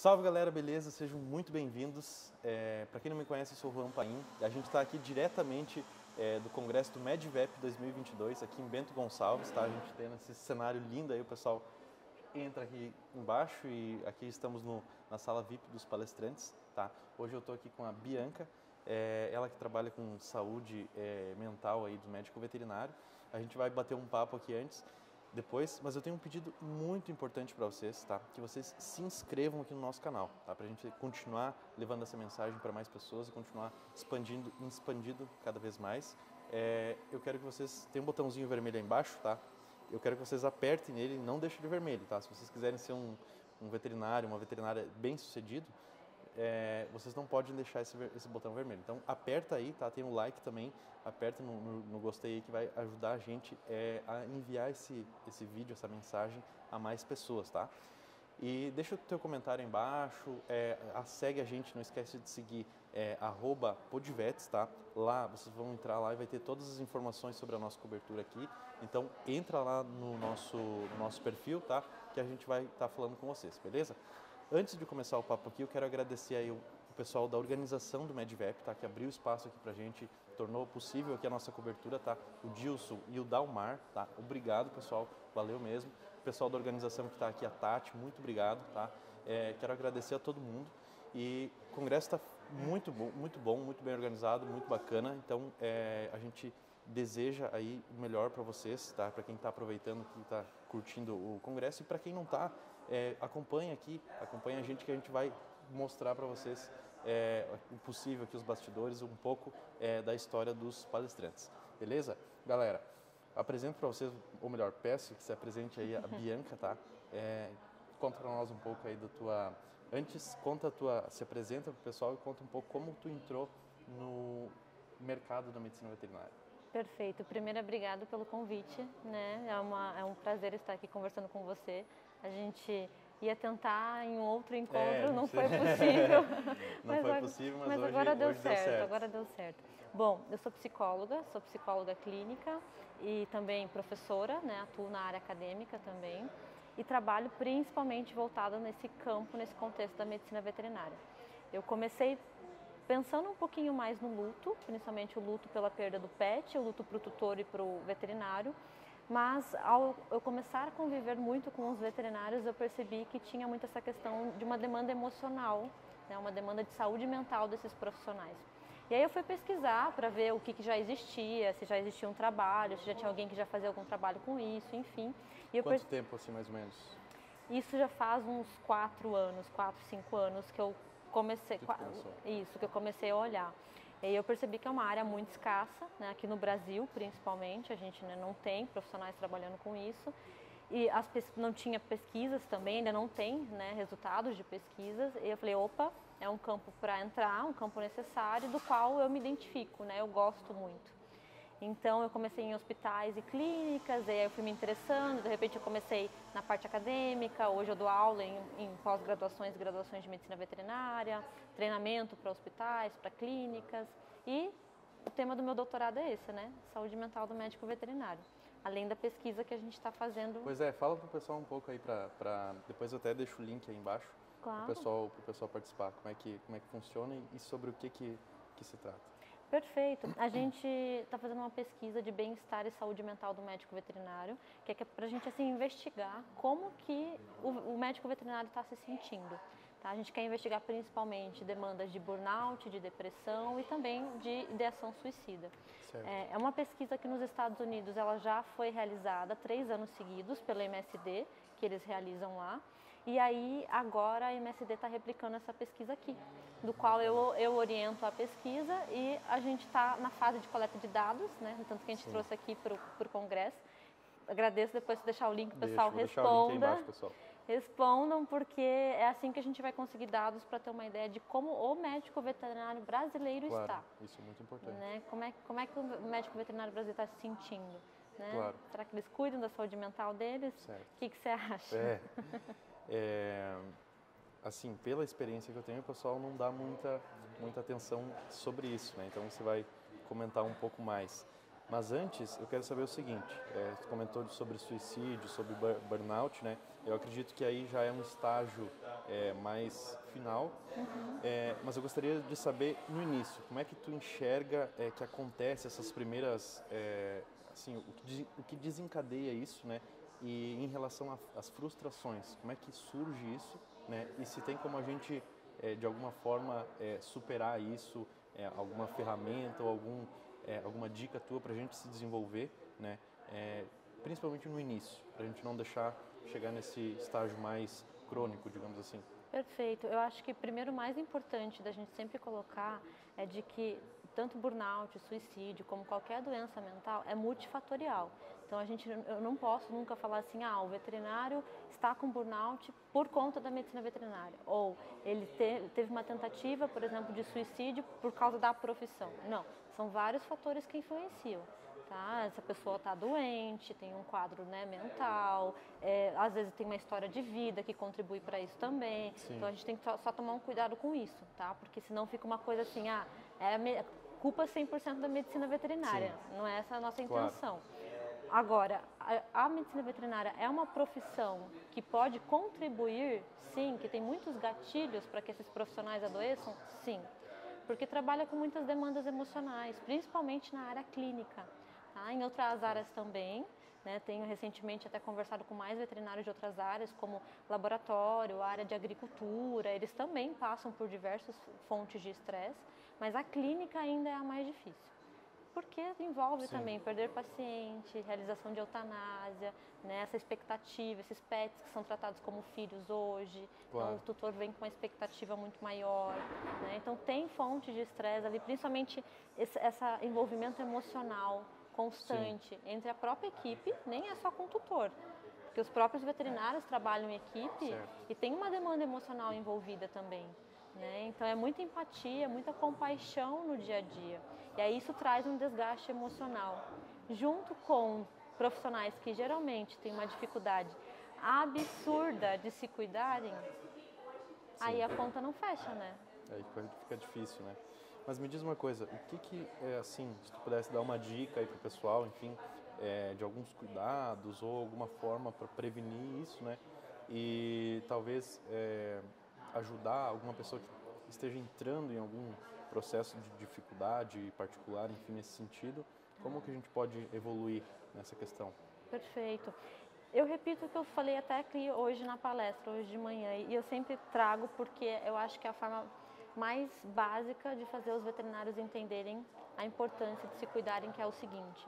Salve galera, beleza? Sejam muito bem-vindos. Para quem não me conhece, eu sou o Juan Paim. A gente está aqui diretamente do Congresso do MedVep 2022, aqui em Bento Gonçalves, tá? A gente tem esse cenário lindo aí, o pessoal entra aqui embaixo e aqui estamos na sala VIP dos palestrantes, tá? Hoje eu estou aqui com a Bianca, ela que trabalha com saúde mental aí do médico veterinário. A gente vai bater um papo aqui depois, mas eu tenho um pedido muito importante para vocês, tá? Que vocês se inscrevam aqui no nosso canal, tá? Para a gente continuar levando essa mensagem para mais pessoas e continuar expandindo cada vez mais. Eu quero que vocês... Tem um botãozinho vermelho aí embaixo, tá? Eu quero que vocês apertem nele e não deixem ele vermelho, tá? Se vocês quiserem ser um veterinário, uma veterinária bem sucedido, vocês não podem deixar esse botão vermelho. Então aperta aí, tá? Tem um like também, aperta no gostei aí que vai ajudar a gente a enviar esse vídeo, essa mensagem a mais pessoas, tá? E deixa o teu comentário aí embaixo, segue a gente, não esquece de seguir @podvets, tá? Lá vocês vão entrar lá e vai ter todas as informações sobre a nossa cobertura aqui. Então entra lá no nosso perfil, tá? Que a gente vai estar falando com vocês, beleza? Antes de começar o papo aqui, eu quero agradecer aí o pessoal da organização do MedVep, tá? Que abriu espaço aqui pra gente, tornou possível aqui a nossa cobertura, tá? O Dilson e o Dalmar, tá? Obrigado, pessoal, valeu mesmo. O pessoal da organização que está aqui, a Tati, muito obrigado, tá? Quero agradecer a todo mundo. E o congresso está muito bom, muito bem organizado, muito bacana. Então, a gente deseja aí o melhor para vocês, tá? Para quem está aproveitando, quem está curtindo o congresso, e para quem não está, acompanha a gente que a gente vai mostrar para vocês o possível aqui, os bastidores, um pouco da história dos palestrantes, beleza? Galera, apresento para vocês, ou melhor, peço que se apresente aí a Bianca, tá? Conta para nós um pouco aí Antes, se apresenta para o pessoal e conta um pouco como tu entrou no mercado da medicina veterinária. Perfeito. Primeiro, obrigado pelo convite, né? É um prazer estar aqui conversando com você. A gente ia tentar em outro encontro, não foi possível. Não foi possível, mas hoje, agora deu hoje deu certo. Agora deu certo. Bom, eu sou psicóloga clínica e também professora, né? Atuo na área acadêmica também e trabalho principalmente voltada nesse campo, nesse contexto da medicina veterinária. Eu comecei pensando um pouquinho mais no luto, principalmente o luto pela perda do pet, o luto para o tutor e para o veterinário, mas ao eu começar a conviver muito com os veterinários, eu percebi que tinha muito essa questão de uma demanda emocional, né, uma demanda de saúde mental desses profissionais. E aí eu fui pesquisar para ver o que já existia, se já existia um trabalho, se já tinha alguém que já fazia algum trabalho com isso, enfim. Quanto tempo, assim, mais ou menos? Isso já faz uns 4 anos, 4, 5 anos que eu comecei a olhar. E aí eu percebi que é uma área muito escassa, né, aqui no Brasil principalmente, a gente, né, não tem profissionais trabalhando com isso. E não tinha pesquisas também, ainda não tem, né, resultados de pesquisas. E eu falei, opa, é um campo para entrar, um campo necessário, do qual eu me identifico, né, eu gosto muito. Então eu comecei em hospitais e clínicas, e aí eu fui me interessando, de repente eu comecei na parte acadêmica, hoje eu dou aula em pós-graduações e graduações de medicina veterinária, treinamento para hospitais, para clínicas, e o tema do meu doutorado é esse, né? Saúde mental do médico veterinário, além da pesquisa que a gente está fazendo. Pois fala para o pessoal um pouco aí, depois eu até deixo o link aí embaixo, claro, para o pessoal participar, como é que funciona e sobre o que se trata. Perfeito. A gente está fazendo uma pesquisa de bem-estar e saúde mental do médico veterinário, que é para a gente assim, investigar como que o médico veterinário está se sentindo. Tá? A gente quer investigar principalmente demandas de burnout, de depressão e também de ideação suicida. É uma pesquisa que nos Estados Unidos ela já foi realizada 3 anos seguidos pela MSD, que eles realizam lá. E aí, agora a MSD está replicando essa pesquisa aqui, do qual eu oriento a pesquisa e a gente está na fase de coleta de dados, né? Tanto que a gente trouxe aqui para o congresso. Agradeço depois de deixar o link, o pessoal responda. Deixar o link aí embaixo, pessoal. Respondam, porque é assim que a gente vai conseguir dados para ter uma ideia de como o médico veterinário brasileiro está. Isso é muito importante. Né? Como é que o médico veterinário brasileiro está se sentindo? Né? Claro. Será que eles cuidam da saúde mental deles? Certo. O que você acha? Assim, pela experiência que eu tenho, o pessoal não dá muita atenção sobre isso, né? Então você vai comentar um pouco mais. Mas antes, eu quero saber o seguinte, você comentou sobre suicídio, sobre burnout, né? eu acredito que aí já é um estágio mais final, mas eu gostaria de saber no início, como é que tu enxerga que acontece essas primeiras, assim, o que desencadeia isso, né? E em relação às frustrações, como é que surge isso, né? E se tem como a gente, de alguma forma, superar isso, alguma ferramenta ou alguma dica tua para a gente se desenvolver, né? Principalmente no início, para a gente não deixar chegar nesse estágio mais crônico, digamos assim. Perfeito. Eu acho que primeiro o mais importante da gente sempre colocar é de que tanto burnout, suicídio, como qualquer doença mental é multifatorial. Então eu não posso nunca falar assim, o veterinário está com burnout por conta da medicina veterinária, ou ele teve uma tentativa, por exemplo, de suicídio por causa da profissão. Não, são vários fatores que influenciam. Tá? Essa pessoa está doente, tem um quadro, né, mental, às vezes tem uma história de vida que contribui para isso também. Sim. Então a gente tem que só tomar um cuidado com isso, tá? Porque senão fica uma coisa assim, culpa 100% da medicina veterinária. Sim. Não é essa a nossa intenção. Claro. Agora, a medicina veterinária é uma profissão que pode contribuir, sim, que tem muitos gatilhos para que esses profissionais adoeçam, sim. Porque trabalha com muitas demandas emocionais, principalmente na área clínica. Tá? Em outras áreas também, né? Tenho recentemente até conversado com mais veterinários de outras áreas, como laboratório, área de agricultura, eles também passam por diversas fontes de estresse, mas a clínica ainda é a mais difícil. Porque envolve Sim. também perder paciente, realização de eutanásia, né? Essa expectativa, esses pets que são tratados como filhos hoje, claro. Então o tutor vem com uma expectativa muito maior, né? Então tem fontes de estresse ali, principalmente esse envolvimento emocional constante Sim. entre a própria equipe, nem é só com o tutor, porque os próprios veterinários trabalham em equipe certo. E tem uma demanda emocional envolvida também, né? Então é muita empatia, muita compaixão no dia a dia, e aí isso traz um desgaste emocional, junto com profissionais que geralmente têm uma dificuldade absurda de se cuidarem, Sim. Aí a conta não fecha, né? Aí fica difícil, né? Mas me diz uma coisa, o que assim, se tu pudesse dar uma dica aí pro pessoal, enfim, de alguns cuidados ou alguma forma para prevenir isso, né? E talvez ajudar alguma pessoa que esteja entrando em algum processo de dificuldade particular, enfim, nesse sentido, como que a gente pode evoluir nessa questão? Perfeito. Eu repito o que eu falei até aqui hoje na palestra, hoje de manhã, e eu sempre trago porque eu acho que é a forma mais básica de fazer os veterinários entenderem a importância de se cuidarem, que é o seguinte: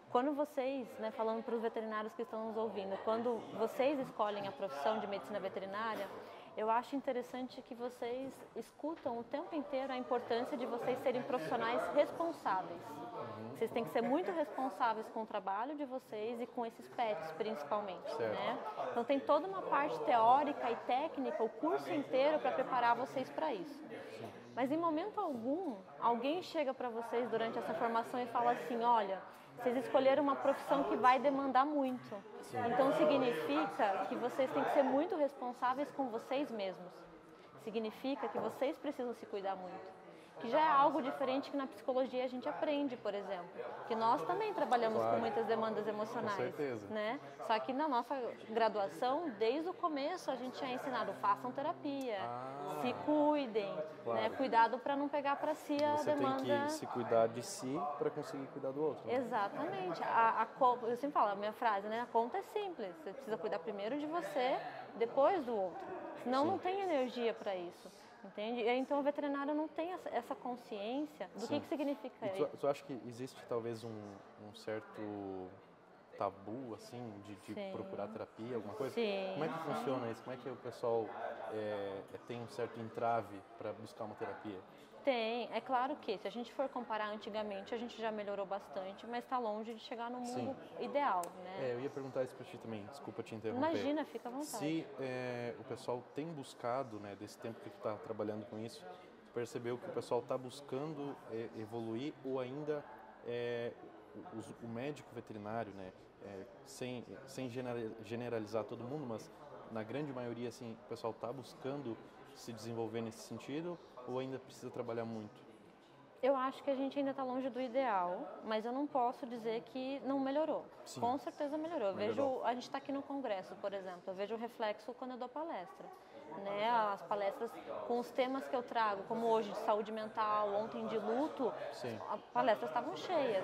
quando vocês, né, falando para os veterinários que estão nos ouvindo, quando vocês escolhem a profissão de medicina veterinária, eu acho interessante que vocês escutam o tempo inteiro a importância de vocês serem profissionais responsáveis. Vocês têm que ser muito responsáveis com o trabalho de vocês e com esses pets, principalmente, né? Então tem toda uma parte teórica e técnica, o curso inteiro para preparar vocês para isso. Mas em momento algum, alguém chega para vocês durante essa formação e fala assim, olha, vocês escolheram uma profissão que vai demandar muito. Sim. Então significa que vocês têm que ser muito responsáveis com vocês mesmos. Significa que vocês precisam se cuidar muito. Que já é algo diferente que na psicologia a gente aprende, por exemplo. Que nós também trabalhamos claro. Com muitas demandas emocionais. Com certeza. Né? Só que na nossa graduação, desde o começo, a gente é ensinado, façam terapia, se cuidem, claro. Né? Cuidado para não pegar para si a Você demanda... Você tem que se cuidar de si para conseguir cuidar do outro. Né? Exatamente. Eu sempre falo, a minha frase, né? A conta é simples. Você precisa cuidar primeiro de você, depois do outro. Senão Sim. Não tem energia para isso. Entende? Então o veterinário não tem essa consciência do que significa isso. Tu acha que existe talvez um certo tabu, assim, de procurar terapia, alguma coisa? Sim. Como é que funciona isso? Como é que o pessoal tem um certo entrave para buscar uma terapia? Tem. É claro que, se a gente for comparar antigamente, a gente já melhorou bastante, mas está longe de chegar no mundo ideal, né? Eu ia perguntar isso para ti também, desculpa te interromper. Imagina, fica à vontade. Se o pessoal tem buscado, né, desse tempo que tu está trabalhando com isso, tu percebeu que o pessoal está buscando evoluir ou ainda o médico veterinário, né, sem generalizar todo mundo, mas na grande maioria, assim, o pessoal está buscando se desenvolver nesse sentido ou ainda precisa trabalhar muito? Eu acho que a gente ainda está longe do ideal, mas eu não posso dizer que não melhorou. Sim. Com certeza melhorou. A gente está aqui no congresso, por exemplo, eu vejo o reflexo quando eu dou palestra. Né? As palestras com os temas que eu trago, como hoje de saúde mental, ontem de luto, Sim. as palestras estavam cheias.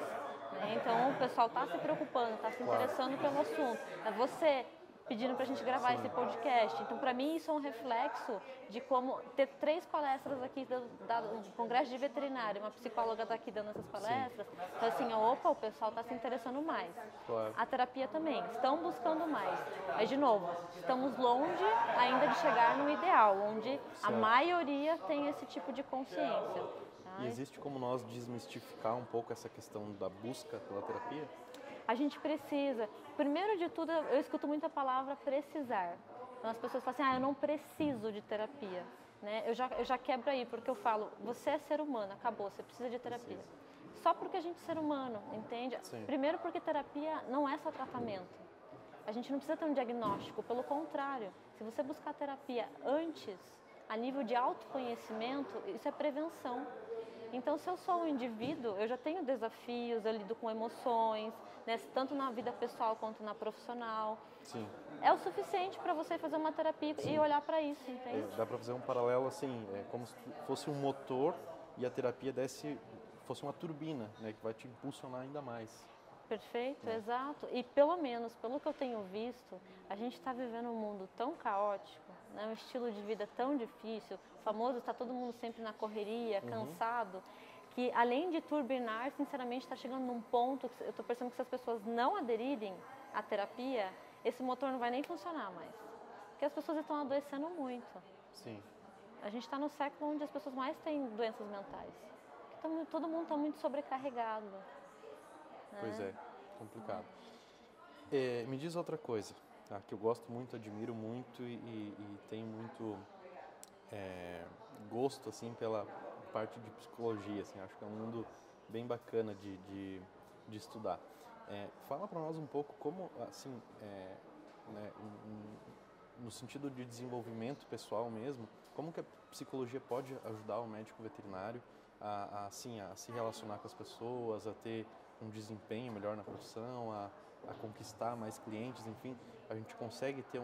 Né? Então o pessoal está se preocupando, está se interessando pelo assunto. É você pedindo para a gente gravar esse podcast. Então, para mim, isso é um reflexo de como ter 3 palestras aqui do Congresso de Veterinária, uma psicóloga está aqui dando essas palestras. Então, assim, opa, o pessoal está se interessando mais. Claro. A terapia também, estão buscando mais. Mas, de novo, estamos longe ainda de chegar no ideal, onde a maioria tem esse tipo de consciência. Tá? E existe como nós desmistificar um pouco essa questão da busca pela terapia? A gente precisa. Primeiro de tudo, eu escuto muito a palavra precisar. Então as pessoas falam assim, eu não preciso de terapia. Né? Eu já quebro aí, porque eu falo, você é ser humano, acabou, você precisa de terapia. Só porque a gente é ser humano, entende? Sim. Primeiro porque terapia não é só tratamento. A gente não precisa ter um diagnóstico, pelo contrário. Se você buscar terapia antes, a nível de autoconhecimento, isso é prevenção. Então, se eu sou um indivíduo, eu já tenho desafios, eu lido com emoções, né, tanto na vida pessoal quanto na profissional. Sim. É o suficiente para você fazer uma terapia e olhar para isso, entende? Dá para fazer um paralelo assim, como se fosse um motor e a terapia fosse uma turbina, né, que vai te impulsionar ainda mais. Perfeito, exato. E pelo menos, pelo que eu tenho visto, a gente está vivendo um mundo tão caótico, né, um estilo de vida tão difícil, o famoso está todo mundo sempre na correria, cansado, que além de turbinar, sinceramente está chegando num ponto que eu estou percebendo que se as pessoas não aderirem à terapia, esse motor não vai nem funcionar mais. Porque as pessoas estão adoecendo muito. Sim. A gente está no século onde as pessoas mais têm doenças mentais. Todo mundo está muito sobrecarregado. Pois é, complicado. Me diz outra coisa, tá, que eu gosto muito, admiro muito e tenho muito gosto assim, pela parte de psicologia. Assim, acho que é um mundo bem bacana de estudar. Fala para nós um pouco como, assim, né, no sentido de desenvolvimento pessoal mesmo, como que a psicologia pode ajudar o médico veterinário a se relacionar com as pessoas, a ter um desempenho melhor na profissão, a conquistar mais clientes, enfim, a gente consegue ter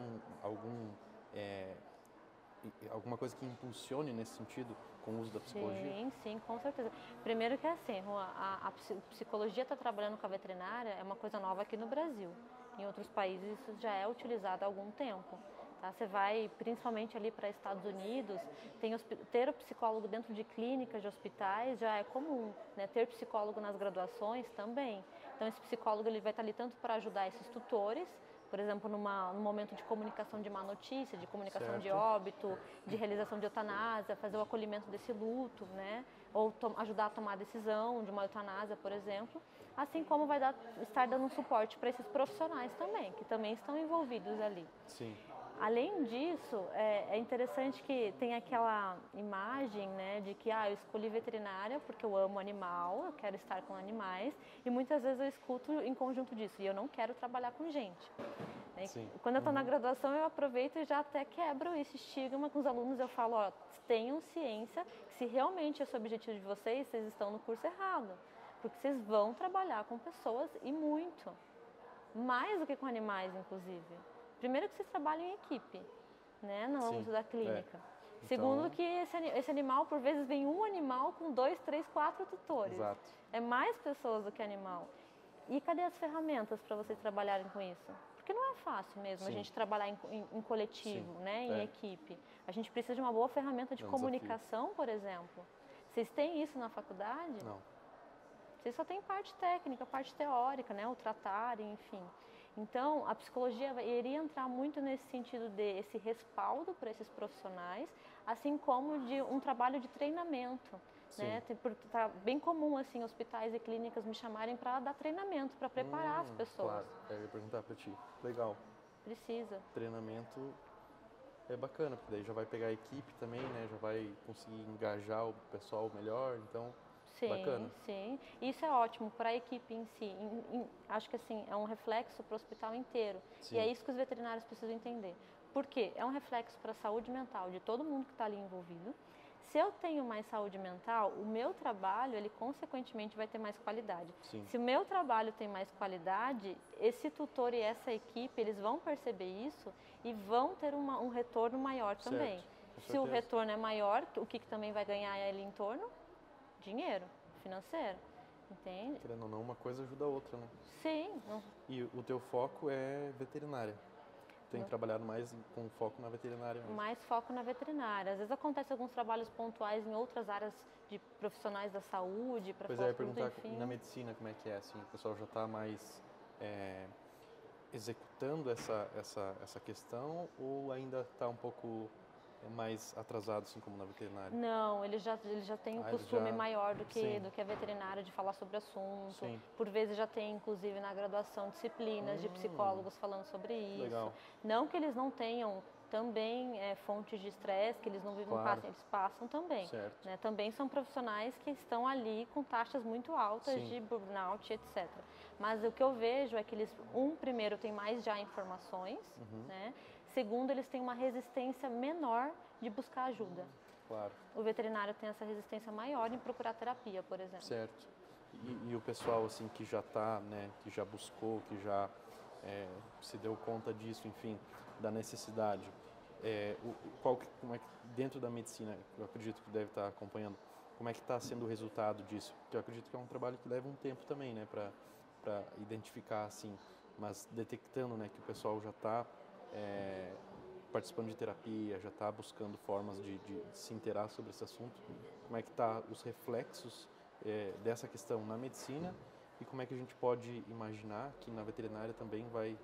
alguma coisa que impulsione nesse sentido com o uso da psicologia? Sim, com certeza. Primeiro que é assim, a psicologia está trabalhando com a veterinária, é uma coisa nova aqui no Brasil. Em outros países isso já é utilizado há algum tempo. Tá? Você vai principalmente ali para Estados Unidos, ter o psicólogo dentro de clínicas, de hospitais, já é comum. Né? Ter psicólogo nas graduações também. Então esse psicólogo ele vai estar ali tanto para ajudar esses tutores, por exemplo, num momento de comunicação de má notícia, de comunicação de óbito, de realização de eutanásia, fazer o acolhimento desse luto, né? Ou ajudar a tomar a decisão de uma eutanásia, por exemplo. Assim como vai estar dando um suporte para esses profissionais também, que também estão envolvidos ali. Sim. Além disso, é interessante que tem aquela imagem, né, de que eu escolhi veterinária porque eu amo animal, eu quero estar com animais, e muitas vezes eu escuto em conjunto disso, e eu não quero trabalhar com gente. Né? Quando eu estou na graduação, eu aproveito e já até quebro esse estigma com os alunos, eu falo, tenham ciência que se realmente esse é o objetivo de vocês, vocês estão no curso errado, porque vocês vão trabalhar com pessoas e muito, mais do que com animais, inclusive. Primeiro que vocês trabalham em equipe, né, no âmbito da clínica. Segundo que esse animal, por vezes, vem um animal com 2, 3, 4 tutores. Exato. É mais pessoas do que animal. E cadê as ferramentas para vocês trabalharem com isso? Porque não é fácil mesmo a gente trabalhar em coletivo, né, em equipe. A gente precisa de uma boa ferramenta de comunicação, por exemplo. Vocês têm isso na faculdade? Não. Vocês só têm parte técnica, parte teórica, né, o tratar, enfim. Então, a psicologia iria entrar muito nesse sentido de esse respaldo para esses profissionais, assim como de um trabalho de treinamento. Né? Tá bem comum, assim, hospitais e clínicas me chamarem para dar treinamento, para preparar as pessoas. Claro, eu ia perguntar para ti. Legal. Precisa. Treinamento é bacana, porque daí já vai pegar a equipe também, né? Já vai conseguir engajar o pessoal melhor, então... Bacana. Sim. Isso é ótimo para a equipe em si. Acho que assim, é um reflexo para o hospital inteiro. Sim. E é isso que os veterinários precisam entender. Por quê? É um reflexo para a saúde mental de todo mundo que está ali envolvido. Se eu tenho mais saúde mental, o meu trabalho, ele consequentemente vai ter mais qualidade. Sim. Se o meu trabalho tem mais qualidade, esse tutor e essa equipe, eles vão perceber isso e vão ter um retorno maior também. Certo, se o retorno é maior, o que também vai ganhar ele em torno? Dinheiro, financeiro, entende? Querendo ou não, uma coisa ajuda a outra, né? Sim. E o teu foco é veterinária? Tem trabalhado mais com foco na veterinária mesmo? Mais foco na veterinária. Às vezes acontece alguns trabalhos pontuais em outras áreas de profissionais da saúde, para Pois é, eu ia perguntar, na medicina como é que é, assim, o pessoal já está mais executando essa questão ou ainda está um pouco mais atrasado, assim como na veterinária? Não, ele já tem um costume maior do que a veterinária de falar sobre o assunto. Sim. Por vezes já tem, inclusive, na graduação, disciplinas de psicólogos falando sobre isso. Legal. Não que eles não tenham também fontes de estresse, que eles não vivem, Claro. eles passam também. Certo. Né? Também são profissionais que estão ali com taxas muito altas de burnout, etc. Mas o que eu vejo é que eles, primeiro, têm mais já informações, né? Segundo, eles têm uma resistência menor de buscar ajuda. Claro. O veterinário tem essa resistência maior em procurar terapia, por exemplo. Certo. E o pessoal assim que já está, né, que já buscou, que já se deu conta disso, enfim, da necessidade, como é que, dentro da medicina, eu acredito que deve estar acompanhando, como é que está sendo o resultado disso? Porque eu acredito que é um trabalho que leva um tempo também, né, para identificar assim, mas detectando, né, que o pessoal já está participando de terapia, já está buscando formas de se inteirar sobre esse assunto. Como é que está os reflexos dessa questão na medicina e como é que a gente pode imaginar que na veterinária também vai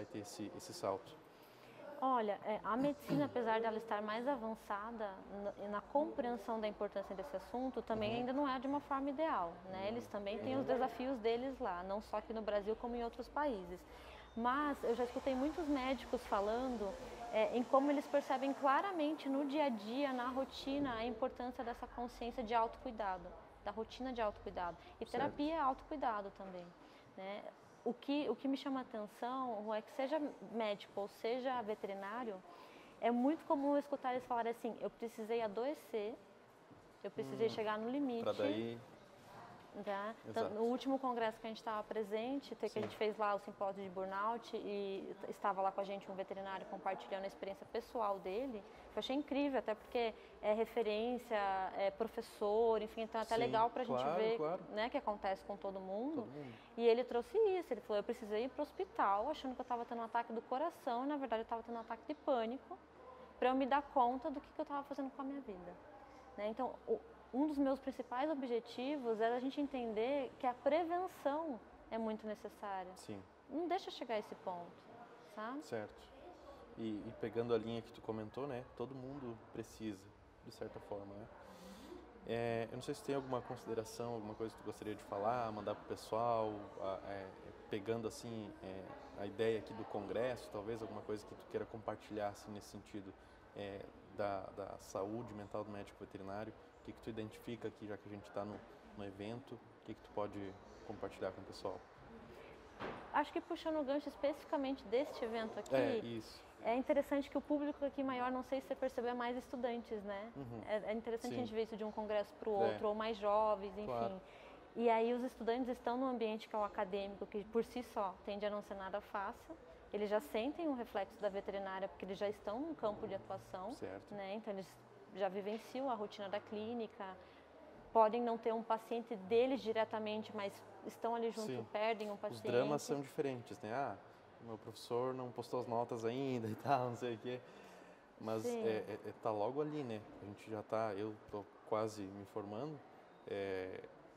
ter esse salto? Olha, a medicina, apesar dela estar mais avançada na compreensão da importância desse assunto, também ainda não é de uma forma ideal, né? Eles também têm os desafios deles lá, não só aqui no Brasil como em outros países. Mas eu já escutei muitos médicos falando em como eles percebem claramente no dia a dia, na rotina, a importância dessa consciência de autocuidado, da rotina de autocuidado. E terapia é autocuidado também, né? O que me chama a atenção é que seja médico ou seja veterinário, é muito comum eu escutar eles falarem assim, eu precisei adoecer, eu precisei chegar no limite. Para daí... Tá? Então, no último congresso que a gente estava presente, que a gente fez lá o simpósio de burnout e estava lá com a gente um veterinário compartilhando a experiência pessoal dele, que eu achei incrível, até porque é referência, é professor, enfim, então é até legal para a gente ver né, que acontece com todo mundo. E ele trouxe isso, ele falou, eu precisei ir para o hospital achando que eu estava tendo um ataque do coração e na verdade eu estava tendo um ataque de pânico para eu me dar conta do que eu estava fazendo com a minha vida. Né? Então, um dos meus principais objetivos era a gente entender que a prevenção é muito necessária. Sim. Não deixa chegar a esse ponto, sabe? Certo. E pegando a linha que tu comentou, né? Todo mundo precisa, de certa forma, né? Eu não sei se tem alguma consideração, alguma coisa que tu gostaria de falar, mandar pro pessoal, pegando assim a ideia aqui do congresso, talvez alguma coisa que tu queira compartilhar assim nesse sentido da saúde mental do médico veterinário. O que tu identifica aqui, já que a gente está no evento, o que tu pode compartilhar com o pessoal? Acho que puxando o gancho especificamente deste evento aqui, isso. É interessante que o público aqui maior, não sei se você percebeu, é mais estudantes, né? É interessante a gente ver isso de um congresso para o outro, ou mais jovens, enfim. Claro. E aí os estudantes estão num ambiente que é o acadêmico, que por si só tende a não ser nada fácil. Eles já sentem um reflexo da veterinária, porque eles já estão num campo de atuação, né? Então eles já vivenciam a rotina da clínica, podem não ter um paciente deles diretamente, mas estão ali junto, perdem um paciente. Os dramas são diferentes, né? Meu professor não postou as notas ainda e tal, não sei o quê. Mas tá logo ali, né? A gente já tá, eu tô quase me formando,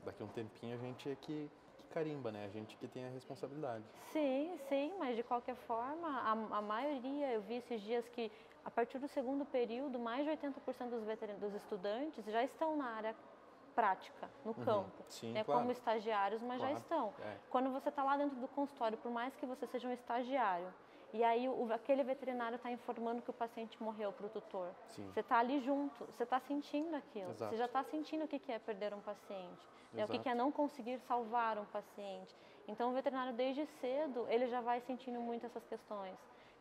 daqui a um tempinho a gente é que carimba, né? A gente que tem a responsabilidade. Sim, mas de qualquer forma, a maioria, eu vi esses dias que a partir do segundo período, mais de 80% dos estudantes já estão na área prática, no campo, né, como estagiários, mas já estão. Quando você está lá dentro do consultório, por mais que você seja um estagiário, e aí aquele veterinário está informando que o paciente morreu para o tutor, você está ali junto, você está sentindo aquilo, você já está sentindo o que é perder um paciente, né, o que é não conseguir salvar um paciente. Então o veterinário desde cedo, ele já vai sentindo muito essas questões.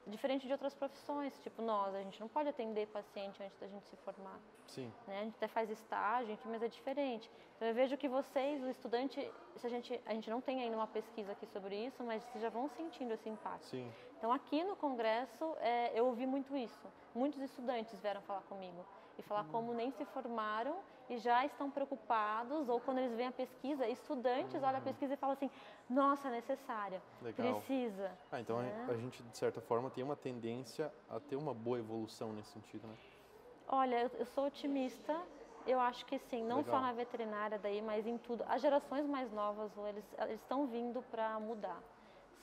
diferente de outras profissões, tipo nós, a gente não pode atender paciente antes da gente se formar. Sim. Né? A gente até faz estágio, enfim, mas é diferente. Então eu vejo que vocês, o estudante, se a gente não tem ainda uma pesquisa aqui sobre isso, mas vocês já vão sentindo esse impacto. Sim. Então aqui no congresso eu ouvi muito isso. Muitos estudantes vieram falar comigo e falar como nem se formaram e já estão preocupados, ou quando eles veem a pesquisa, estudantes olham a pesquisa e falam assim, nossa, é necessária, Legal. precisa. Então a gente, de certa forma, tem uma tendência a ter uma boa evolução nesse sentido, né? Olha, eu sou otimista, eu acho que sim, não Legal. só na veterinária daí, mas em tudo. As gerações mais novas, eles estão vindo para mudar,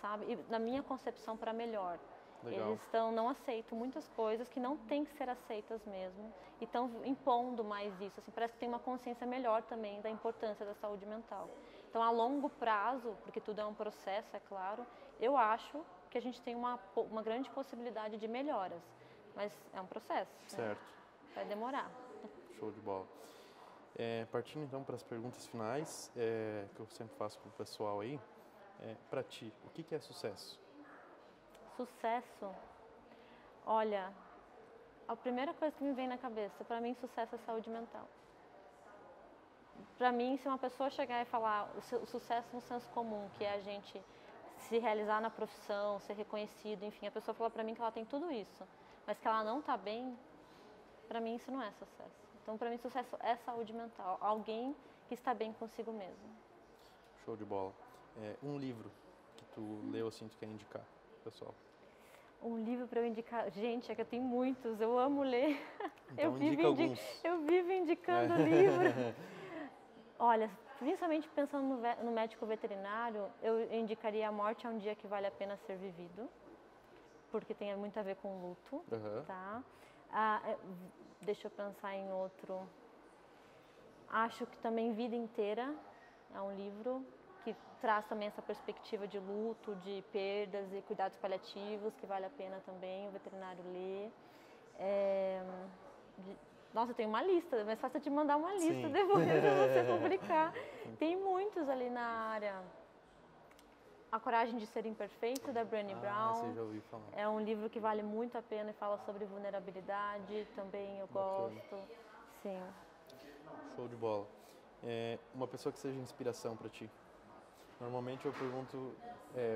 sabe? E na minha concepção, para melhor. Legal. Eles não aceitam muitas coisas que não têm que ser aceitas mesmo e estão impondo mais isso. Assim, parece que tem uma consciência melhor também da importância da saúde mental. Então, a longo prazo, porque tudo é um processo, é claro, eu acho que a gente tem uma grande possibilidade de melhoras, mas é um processo. Certo. Né? Vai demorar. Show de bola. Partindo então para as perguntas finais, que eu sempre faço para o pessoal aí, para ti, o que é sucesso? Sucesso? Olha, a primeira coisa que me vem na cabeça, para mim, sucesso é saúde mental. Para mim, se uma pessoa chegar e falar o sucesso no senso comum, que é a gente se realizar na profissão, ser reconhecido, enfim, a pessoa fala para mim que ela tem tudo isso, mas que ela não está bem, para mim isso não é sucesso. Então, para mim, sucesso é saúde mental, alguém que está bem consigo mesmo. Show de bola. Um livro que tu leu assim, tu quer indicar, pessoal? Um livro para eu indicar? Gente, é que eu tenho muitos, eu amo ler. Então indica alguns. Eu vivo indicando livro. Olha, principalmente pensando no médico veterinário, eu indicaria A Morte é um Dia que Vale a Pena Ser Vivido, porque tem muito a ver com luto, tá? Deixa eu pensar em outro. Acho que também Vida Inteira é um livro que traz também essa perspectiva de luto, de perdas e cuidados paliativos, que vale a pena também o veterinário ler. Nossa, eu tenho uma lista, mas fácil de mandar uma lista depois para você publicar. Tem muitos ali na área. A Coragem de Ser Imperfeito, da Brené Brown. Esse eu já ouvi falar. É um livro que vale muito a pena e fala sobre vulnerabilidade, também eu gosto. Sim. Show de bola. Uma pessoa que seja inspiração para ti. Normalmente eu pergunto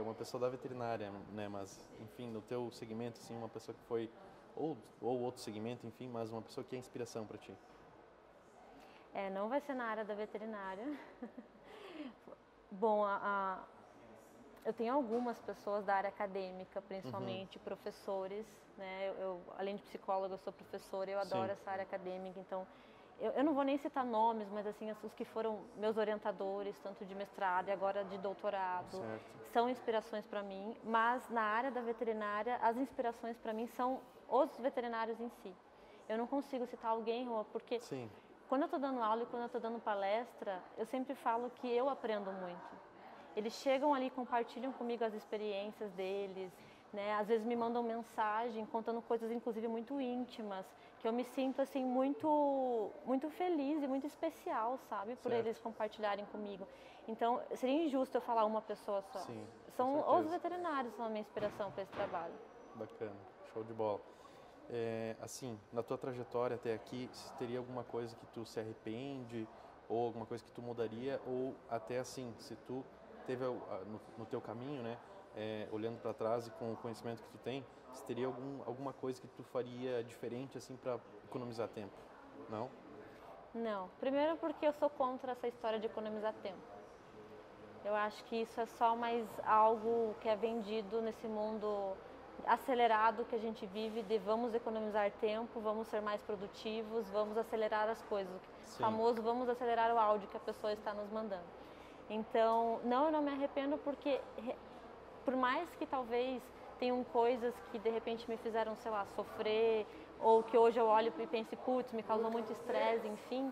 uma pessoa da veterinária, né? Mas, enfim, no teu segmento, assim, uma pessoa que foi, ou outro segmento, enfim, mas uma pessoa que é inspiração para ti. Não vai ser na área da veterinária. Bom, eu tenho algumas pessoas da área acadêmica, principalmente professores, né? Eu, além de psicóloga, eu sou professora, eu adoro essa área acadêmica, então eu não vou nem citar nomes, mas assim, os que foram meus orientadores, tanto de mestrado e agora de doutorado, são inspirações para mim, mas na área da veterinária, as inspirações para mim são os veterinários em si. Eu não consigo citar alguém, porque quando eu estou dando aula e quando eu estou dando palestra, eu sempre falo que eu aprendo muito. Eles chegam ali, compartilham comigo as experiências deles, né? Às vezes me mandam mensagem contando coisas, inclusive, muito íntimas, que eu me sinto, assim, muito, muito feliz e muito especial, sabe? Por eles compartilharem comigo. Então, seria injusto eu falar uma pessoa só. Sim, são os veterinários são a minha inspiração para esse trabalho. Bacana, show de bola. Assim, na tua trajetória até aqui, teria alguma coisa que tu se arrepende ou alguma coisa que tu mudaria, ou até assim, se tu teve no teu caminho, né, olhando para trás e com o conhecimento que tu tem, se teria alguma coisa que tu faria diferente assim para economizar tempo? Não? Não. Primeiro porque eu sou contra essa história de economizar tempo. Eu acho que isso é só mais algo que é vendido nesse mundo acelerado que a gente vive, de vamos economizar tempo, vamos ser mais produtivos, vamos acelerar as coisas. O famoso vamos acelerar o áudio que a pessoa está nos mandando. Então, não, eu não me arrependo porque, por mais que talvez tenham coisas que de repente me fizeram, sei lá, sofrer, ou que hoje eu olho e penso, putz, me causou muito estresse, enfim.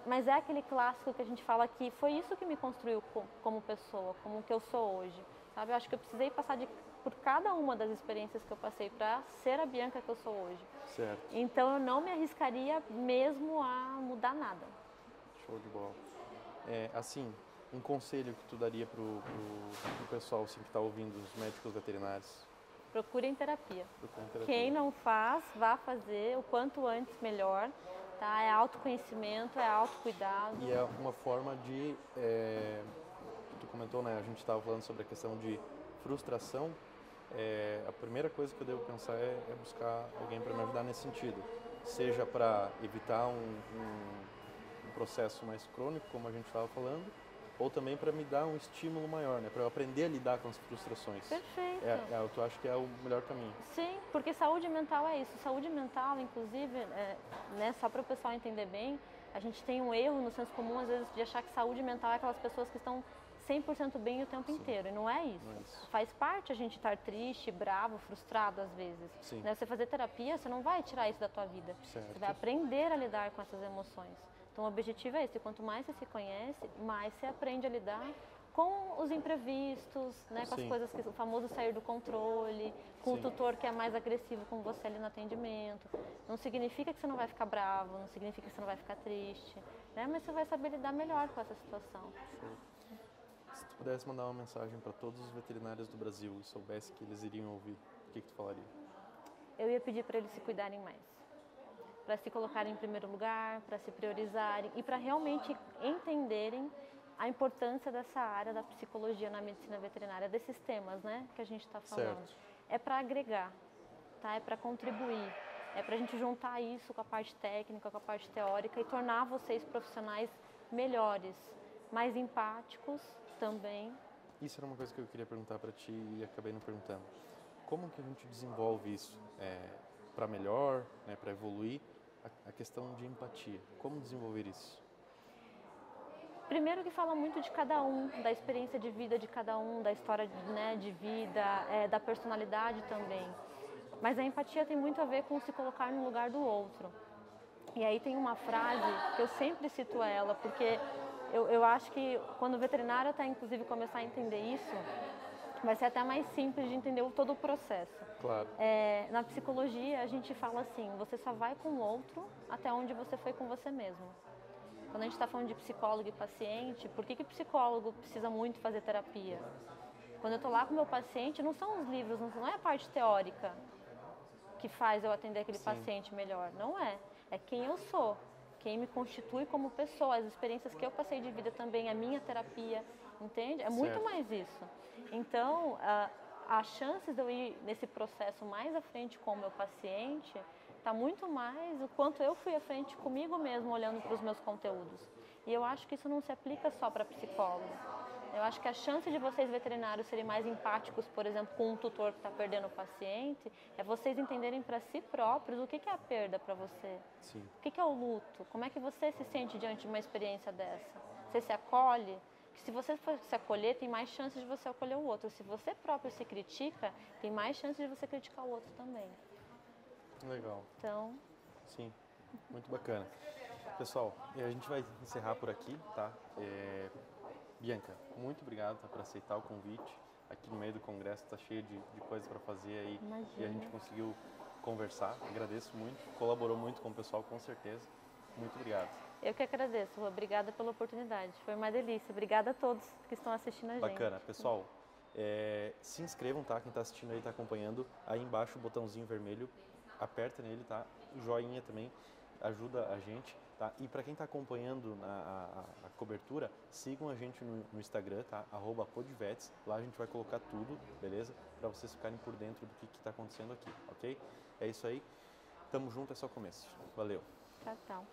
Mas é aquele clássico que a gente fala que foi isso que me construiu como pessoa, como que eu sou hoje, sabe? Eu acho que eu precisei passar por cada uma das experiências que eu passei para ser a Bianca que eu sou hoje. Certo. Então eu não me arriscaria mesmo a mudar nada. Show de bola. Assim, um conselho que tu daria pro pessoal assim, que está ouvindo, os médicos veterinários? procurem terapia. Procurem terapia. Quem não faz, vá fazer o quanto antes melhor. Tá? É autoconhecimento, é autocuidado. E é uma forma de... tu comentou, né? A gente estava falando sobre a questão de frustração. A primeira coisa que eu devo pensar é buscar alguém para me ajudar nesse sentido. Seja para evitar um processo mais crônico, como a gente estava falando, ou também para me dar um estímulo maior, né? Para eu aprender a lidar com as frustrações. Perfeito. Eu acho que é o melhor caminho. Sim, porque saúde mental é isso. Saúde mental, inclusive, né, só para o pessoal entender bem, a gente tem um erro no senso comum, às vezes, de achar que saúde mental é aquelas pessoas que estão 100% bem o tempo inteiro, e não é isso. Não é isso. Faz parte a gente estar triste, bravo, frustrado às vezes. Né? Você fazer terapia, você não vai tirar isso da tua vida. Certo. Você vai aprender a lidar com essas emoções. Então o objetivo é esse, quanto mais você se conhece, mais você aprende a lidar com os imprevistos, né? Com as coisas que o famoso sair do controle, com o tutor que é mais agressivo com você ali no atendimento. Não significa que você não vai ficar bravo, não significa que você não vai ficar triste, né? Mas você vai saber lidar melhor com essa situação. Se tu pudesse mandar uma mensagem para todos os veterinários do Brasil e soubesse que eles iriam ouvir, o que tu falaria? Eu ia pedir para eles se cuidarem mais, para se colocarem em primeiro lugar, para se priorizarem e para realmente entenderem a importância dessa área da psicologia na medicina veterinária, desses temas, né, que a gente está falando. Certo. É para agregar, tá? É para contribuir, é para a gente juntar isso com a parte técnica, com a parte teórica e tornar vocês profissionais melhores, mais empáticos também. Isso era uma coisa que eu queria perguntar para ti e acabei não perguntando. Como que a gente desenvolve isso para melhor, né, para evoluir a questão de empatia? Como desenvolver isso? Primeiro que fala muito de cada um, da experiência de vida de cada um, da história, né, de vida, da personalidade também. Mas a empatia tem muito a ver com se colocar no lugar do outro. E aí tem uma frase que eu sempre cito ela, porque eu acho que quando o veterinário está, inclusive, começar a entender isso, vai ser até mais simples de entender todo o processo. Claro. Na psicologia, a gente fala assim, você só vai com o outro até onde você foi com você mesmo. Quando a gente está falando de psicólogo e paciente, por que psicólogo precisa muito fazer terapia? Quando eu estou lá com o meu paciente, não são os livros, não é a parte teórica que faz eu atender aquele paciente melhor. Não é. É quem eu sou, quem me constitui como pessoa, as experiências que eu passei de vida também, a minha terapia, entende? É muito mais isso. Então, as chances de eu ir nesse processo mais à frente com o meu paciente está muito mais o quanto eu fui à frente comigo mesmo, olhando para os meus conteúdos. E eu acho que isso não se aplica só para psicólogo. Eu acho que a chance de vocês veterinários serem mais empáticos, por exemplo, com um tutor que está perdendo o paciente, é vocês entenderem para si próprios o que é a perda para você. Sim. O que é o luto? Como é que você se sente diante de uma experiência dessa? Você se acolhe? Que se você for se acolher, tem mais chances de você acolher o outro. Se você próprio se critica, tem mais chances de você criticar o outro também. Legal. Então... Sim, muito bacana. Pessoal, a gente vai encerrar por aqui, tá? Bianca, muito obrigado por aceitar o convite. Aqui no meio do congresso está cheio de coisas para fazer aí. Imagina. E a gente conseguiu conversar. Agradeço muito, colaborou muito com o pessoal, com certeza. Muito obrigado. Eu que agradeço, obrigada pela oportunidade. Foi uma delícia. Obrigada a todos que estão assistindo a gente. Bacana. Pessoal, se inscrevam, tá? Quem está assistindo aí, está acompanhando. Aí embaixo o botãozinho vermelho, aperta nele, tá? O joinha também ajuda a gente, tá? E para quem está acompanhando a cobertura, sigam a gente no Instagram, tá? @podvets. Lá a gente vai colocar tudo, beleza? Para vocês ficarem por dentro do que está acontecendo aqui, ok? É isso aí. Tamo junto, é só começo. Valeu. Tchau, tchau.